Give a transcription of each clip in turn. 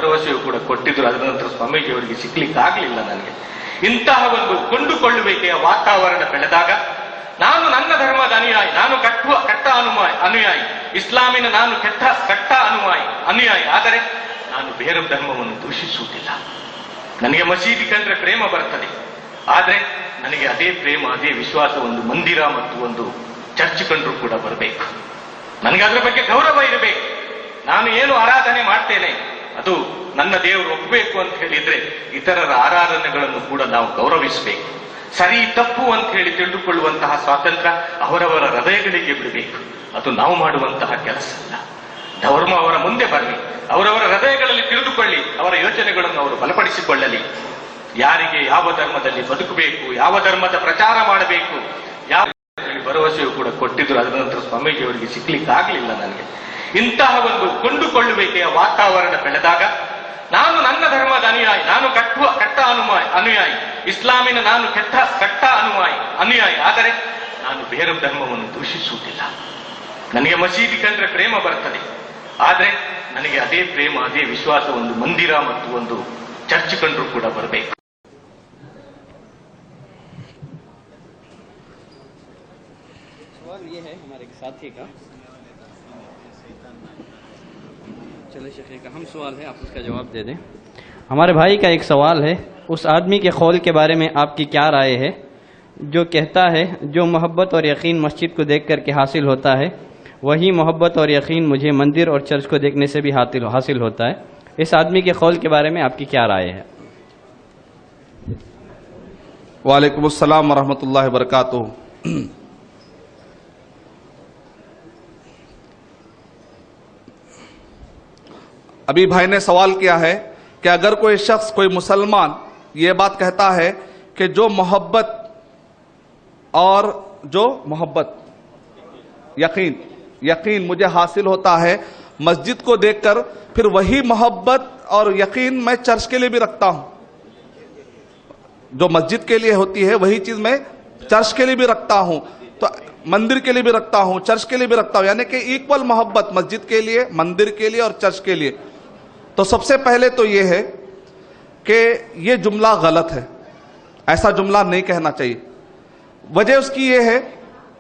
ಭರವಸೆಯೂ ಕೂಡ ಕೊಟ್ಟಿದ್ರು. ಅದರ ನಂತರ ಸ್ವಾಮೀಜಿಯವರಿಗೆ ಸಿಗ್ಲಿಕ್ಕಾಗಲಿಲ್ಲ ನನಗೆ. ಇಂತಹ ಒಂದು ಕೊಂಡುಕೊಳ್ಳುವಿಕೆಯ ವಾತಾವರಣ ಬೆಳೆದಾಗ ನಾನು ನನ್ನ ಧರ್ಮದ ಅನುಯಾಯಿ, ನಾನು ಕಟ್ಟ ಅನುಯಾಯಿ, ಇಸ್ಲಾಮಿನ ನಾನು ಕಟ್ಟ ಅನುಯಾಯಿ, ಆದರೆ ನಾನು ಬೇರೆ ಧರ್ಮವನ್ನು ದೂಷಿಸುವುದಿಲ್ಲ. ನನಗೆ ಮಸೀದಿ ಕಂಡ್ರೆ ಪ್ರೇಮ ಬರ್ತದೆ, ಆದ್ರೆ ನನಗೆ ಅದೇ ಪ್ರೇಮ, ಅದೇ ವಿಶ್ವಾಸ ಒಂದು ಮಂದಿರ ಮತ್ತು ಒಂದು ಚರ್ಚ್ ಕಂಡ್ರೂ ಕೂಡ ಬರಬೇಕು. ನನಗೆ ಅದರ ಬಗ್ಗೆ ಗೌರವ ಇರಬೇಕು. ನಾನು ಏನು ಆರಾಧನೆ ಮಾಡ್ತೇನೆ ಅದು ನನ್ನ ದೇವರು ಒಪ್ಪಬೇಕು ಅಂತ ಹೇಳಿದ್ರೆ ಇತರರ ಆರಾಧನೆಗಳನ್ನು ಕೂಡ ನಾವು ಗೌರವಿಸಬೇಕು. ಸರಿ ತಪ್ಪು ಅಂತ ಹೇಳಿ ತಿಳಿದುಕೊಳ್ಳುವಂತಹ ಸ್ವಾತಂತ್ರ್ಯ ಅವರವರ ಹೃದಯಗಳಿಗೆ ಬಿಡಬೇಕು. ಅದು ನಾವು ಮಾಡುವಂತಹ ಕೆಲಸ ಅಲ್ಲ. ಧರ್ಮ ಅವರ ಮುಂದೆ ಬರಲಿ, ಅವರವರ ಹೃದಯಗಳಲ್ಲಿ ತಿಳಿದುಕೊಳ್ಳಿ, ಅವರ ಯೋಚನೆಗಳನ್ನು ಅವರು ಬಲಪಡಿಸಿಕೊಳ್ಳಲಿ. ಯಾರಿಗೆ ಯಾವ ಧರ್ಮದಲ್ಲಿ ಬದುಕಬೇಕು, ಯಾವ ಧರ್ಮದ ಪ್ರಚಾರ ಮಾಡಬೇಕು, ಯಾವ ಭರವಸೆಯೂ ಕೂಡ ಕೊಟ್ಟಿದ್ರು. ಅದರ ನಂತರ ಸ್ವಾಮೀಜಿಯವರಿಗೆ ಸಿಗ್ಲಿಕ್ಕಾಗಲಿಲ್ಲ ನನಗೆ. ಇಂತಹ ಒಂದು ಕೊಂಡುಕೊಳ್ಳುವಿಕೆಯ ವಾತಾವರಣ ಬೆಳೆದಾಗ ನಾನು ನನ್ನ ಧರ್ಮದ ಅನುಯಾಯಿ, ನಾನು ಕಟ್ಟ ಅನುಯಾಯಿ, ಇಸ್ಲಾಮಿನ ನಾನು ಕಟ್ಟ ಅನುಯಾಯಿ, ಆದರೆ ನಾನು ಬೇರೆ ಧರ್ಮವನ್ನು ದೂಷಿಸುವುದಿಲ್ಲ. ನನಗೆ ಮಸೀದಿ ಕಂಡ್ರೆ ಪ್ರೇಮ ಬರ್ತದೆ, ಆದ್ರೆ ನನಗೆ ಅದೇ ಪ್ರೇಮ, ಅದೇ ವಿಶ್ವಾಸ ಒಂದು ಮಂದಿರ ಮತ್ತು ಒಂದು ಚರ್ಚ್ ಕಂಡ್ರೂ ಕೂಡ ಬರಬೇಕು. सवाल ये है हमारे साथी का, चले शेख का हम सवाल है, आप उसका जवाब दे दें। हमारे भाई का एक सवाल है, उस आदमी के कौल के बारे में आपकी क्या राय है जो कहता है जो मोहब्बत और यकीन मस्जिद को देख करके हासिल होता है वही मोहब्बत और यकीन मुझे मंदिर और चर्च को देखने से भी हासिल होता है। इस आदमी के कौल के बारे में आपकी क्या राय है? वालेकुम अस्सलाम वरहमतुल्लाहि वबरकातुहू। अभी भाई ने सवाल किया है कि अगर कोई शख्स, कोई मुसलमान ये बात कहता है कि जो मोहब्बत यकीन मुझे हासिल होता है मस्जिद को देखकर, फिर वही मोहब्बत और यकीन मैं चर्च के लिए भी रखता हूं। जो मस्जिद के लिए होती है वही चीज मैं चर्च के लिए भी रखता हूं, तो मंदिर के लिए भी रखता हूं, चर्च के लिए भी रखता हूं, यानी कि इक्वल मोहब्बत मस्जिद के लिए, मंदिर के लिए और चर्च के लिए। तो सबसे पहले तो यह है कि यह जुमला गलत है, ऐसा जुमला नहीं कहना चाहिए। वजह उसकी यह है,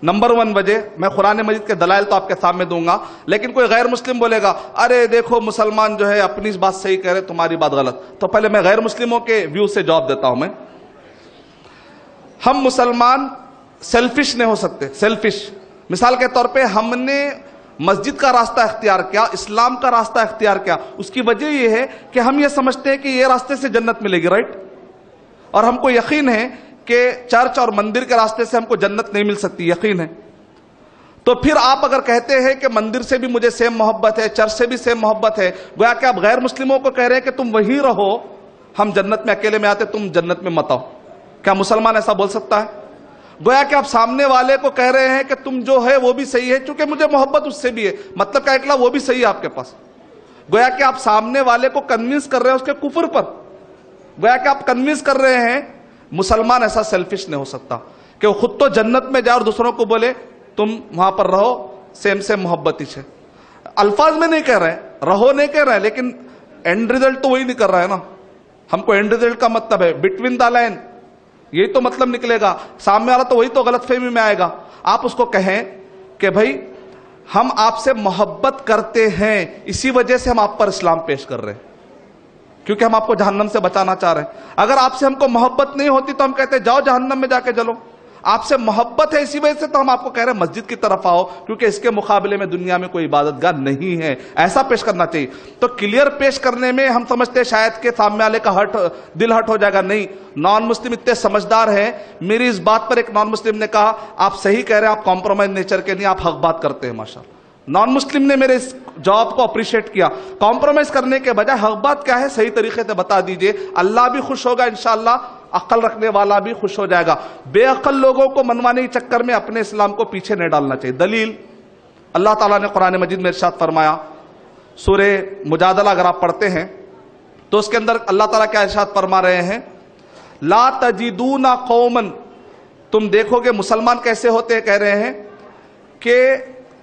नंबर 1 वजह, मैं कुरान मजीद के दलाइल तो आपके सामने दूंगा, लेकिन कोई गैर मुस्लिम बोलेगा अरे देखो मुसलमान जो है अपनी बात सही कह रहे, तुम्हारी बात गलत। तो पहले मैं गैर मुस्लिमों के व्यू से जवाब देता हूं। मैं, हम मुसलमान सेल्फिश नहीं हो सकते। सेल्फिश मिसाल के तौर पे हमने मस्जिद का रास्ता इख्तियार किया, इस्लाम का रास्ता इख्तियार किया, उसकी वजह यह है कि हम ये समझते हैं कि ये रास्ते से जन्नत मिलेगी, राइट? और हमको यकीन है कि चर्च और मंदिर के रास्ते से हमको जन्नत नहीं मिल सकती, यकीन है। तो फिर आप अगर कहते हैं कि मंदिर से भी मुझे सेम मोहब्बत है, चर्च से भी सेम मोहब्बत है, गोया कि आप गैर मुस्लिमों को कह रहे हैं कि तुम वहीं रहो, हम जन्नत में अकेले में आते, तुम जन्नत में मत आओ। क्या मुसलमान ऐसा बोल सकता है? गोया कि आप सामने वाले को कह रहे हैं कि तुम जो है वो भी सही है, क्योंकि मुझे मोहब्बत उससे भी है, मतलब क्या निकला, वो भी सही है आपके पास। गोया कि आप सामने वाले को कन्विंस कर रहे हैं उसके कुफर पर, गोया कि आप कन्विंस कर रहे हैं। मुसलमान ऐसा सेल्फिश नहीं हो सकता कि वो खुद तो जन्नत में जाए और दूसरों को बोले तुम वहां पर रहो, सेम सेम मोहब्बत ही है। अल्फाज में नहीं कह रहे हैं, रहो नहीं कह रहे हैं, लेकिन एंड रिजल्ट तो वही नहीं कर रहा है ना। हमको एंड रिजल्ट का मतलब है बिटवीन द लाइन, यही तो मतलब निकलेगा। सामने वाला तो वही तो गलतफहमी में आएगा। आप उसको कहें कि भाई हम आपसे मोहब्बत करते हैं, इसी वजह से हम आप पर इस्लाम पेश कर रहे हैं, क्योंकि हम आपको जहन्नम से बचाना चाह रहे हैं। अगर आपसे हमको मोहब्बत नहीं होती तो हम कहते हैं जाओ जहन्नम में जाके जलो। आपसे मोहब्बत है, इसी वजह से तो हम आपको कह रहे हैं मस्जिद की तरफ आओ, क्योंकि इसके मुकाबले में दुनिया में कोई इबादतगाह नहीं है। ऐसा पेश करना चाहिए। तो क्लियर पेश करने में हम समझते हैं शायद के सामने वाले का दिल हट हो जाएगा। नहीं, नॉन मुस्लिम इतने समझदार हैं। मेरी इस बात पर एक नॉन मुस्लिम ने कहा आप सही कह रहे हैं, आप कॉम्प्रोमाइज नेचर के नहीं, आप हक बात करते हैं। माशाल्लाह, नॉन मुस्लिम ने मेरे इस जवाब को अप्रिशिएट किया। कॉम्प्रोमाइज करने के बजाय हक बात क्या है सही तरीके से बता दीजिए, अल्लाह भी खुश होगा इंशाअल्लाह, अक्ल रखने वाला भी खुश हो जाएगा। बेअक्ल लोगों को मनवाने के चक्कर में अपने इस्लाम को पीछे नहीं डालना चाहिए। दलील, अल्लाह ताला ने कुरान मजीद में इरशाद फरमाया, सूरे मुजादला अगर आप पढ़ते हैं तो उसके अंदर अल्लाह ताला क्या इरशाद फरमा रहे हैं, ला तजिदूना कौमन, तुम देखोगे मुसलमान कैसे होते हैं, कह रहे हैं कि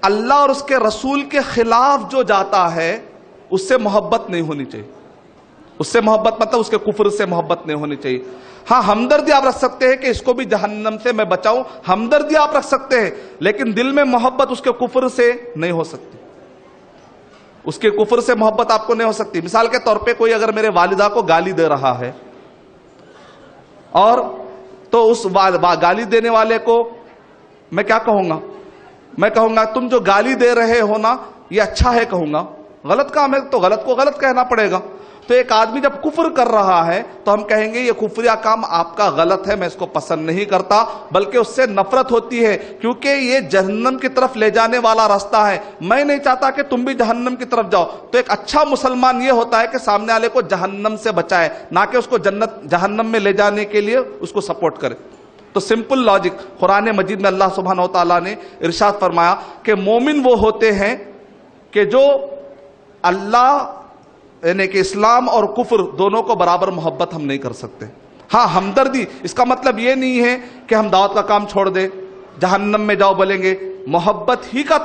अल्लाह और उसके रसूल के खिलाफ जो जाता है उससे मोहब्बत नहीं होनी चाहिए। اس سے محبت مطلب اس کے کفر سے محبت نہیں ہونی چاہیے. ہاں ہمدردی آپ رکھ سکتے ہیں کہ اس کو بھی جہنم سے میں بچاؤں, ہمدردی آپ رکھ سکتے ہیں, لیکن دل میں محبت اس کے کفر سے نہیں ہو سکتی, اس کے کفر سے محبت آپ کو نہیں ہو سکتی. مثال کے طور پہ کوئی اگر میرے والدہ کو گالی دے رہا ہے اور تو اس گالی دینے والے کو میں کیا کہوں گا؟ میں کہوں گا تم جو گالی دے رہے ہو نا یہ اچھا ہے کہوں گا, غلط کام ہے تو غلط کو غلط کہنا پڑے گا. تو ایک آدمی جب کفر کر رہا ہے تو ہم کہیں گے یہ کفریہ کام آپ کا غلط ہے, میں اس کو پسند نہیں کرتا, بلکہ اس سے نفرت ہوتی ہے کیونکہ یہ جہنم کی طرف لے جانے والا راستہ ہے, میں نہیں چاہتا کہ تم بھی جہنم کی طرف جاؤ. تو ایک اچھا مسلمان یہ ہوتا ہے کہ سامنے والے کو جہنم سے بچائے, نہ کہ اس کو جہنم میں لے جانے کے لیے اس کو سپورٹ کرے. تو سمپل لاجک قرآن مجید میں اللہ سبحانہ و تعالیٰ نے ارشاد فرمایا کہ مومن وہ ہوتے ہیں کہ جو اللہ یعنی کہ اسلام اور کفر دونوں کو برابر محبت ہم نہیں کر سکتے. ہاں ہمدردی اس کا مطلب یہ نہیں ہے کہ ہم دعوت کا کام چھوڑ دیں, جہنم میں جاؤ بولیں گے, محبت ہی کا